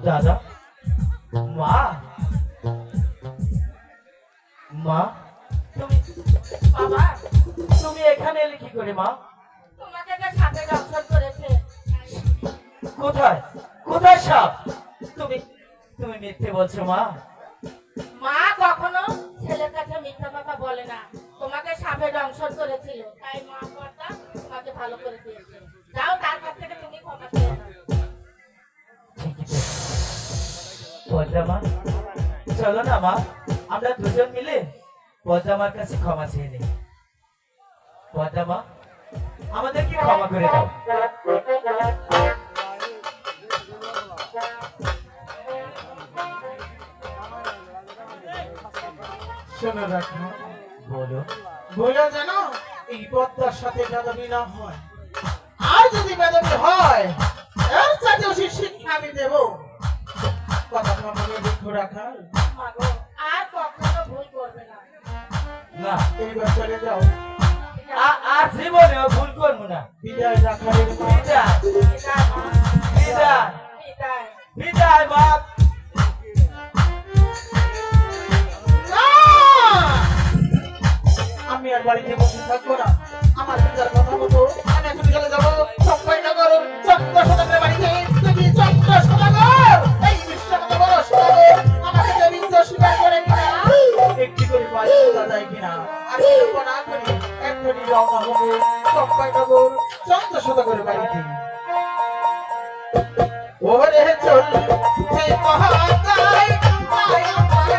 দাদা মা মা তুমি বাবা তুমি এখানে এলে কি করে মা? তোমাকে একটা সাপে দংশন করেছে। কোথায় কোথায় সাপ? তুমি তুমি মিথ্যে বলছো মা। মা কখনো ছেলের কাছে মিথ্যা কথা বলে না। তোমাকে সাপে দংশন করেছিল, তাই মা কর্তা তোমাকে ভালো করে দিয়েছে। যাও তার কাছ থেকে তুমি ক্ষমা চেয়ে নাও। পদ্মা মা চলো না মা, আমরা দুজন মিলে পদ্মা মার কাছে ক্ষমা চেয়ে নিই। পদ্মা মা আমাদেরকে ক্ষমা করে দাও। শোনো রাখো, বলো বলে যেন এই পদ্মার সাথে বেদবি না হয়। আর যদি বেদবি হয় এর সাথে শিক্ষা আমি দেব। কথা মনে দুঃখ রাখাল, মা গো, আর কখনো ভুল করবে না। না এইবার চলে যাও। আর জীবনেও ভুল করবো না। বিদায় রাখালের মা। বিদায় বিদায় মা, বিদায় বিদায়। বিদায় মা। না! আমি আর বাড়িতে বসে থাকবো না। আমার পিতার কথা মতো আমি এখন চলে যাবো চম্পাইনগর, 14 শতকের বাড়িতে। তুমি 14 শতকের এই বিশ্বকত বড় শহরে আমাকে যে বিন্দু স্বীকার করে কিনা একটি করে বাড়ি তোলা যায় কিনা, আর বিলম্ব না করে এক্ষুনি রওনা হবো চম্পাইনগর 14 শতকের বাড়িতে। ওরে চল যে মহাকায় মায়া মায়া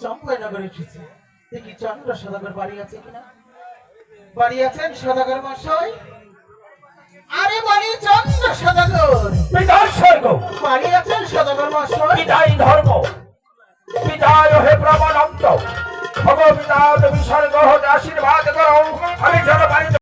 চম্পাইনগরে এসেছি। দেখি চন্দ্র সদাগর বাড়ি আছে কিনা। বাড়ি আছেন সদাগর মশাই? আরে বাড়ি চন্দ্র সদাগর। পিতার স্বর্গ, বাড়ি আছেন সদাগর মশাই? পিতাই ধর্ম, পিতায় হে প্রমাণান্ত, ভগবিতা তুমি স্বর্গ হতে আশীর্বাদ করো, আমি যেন বাড়িতে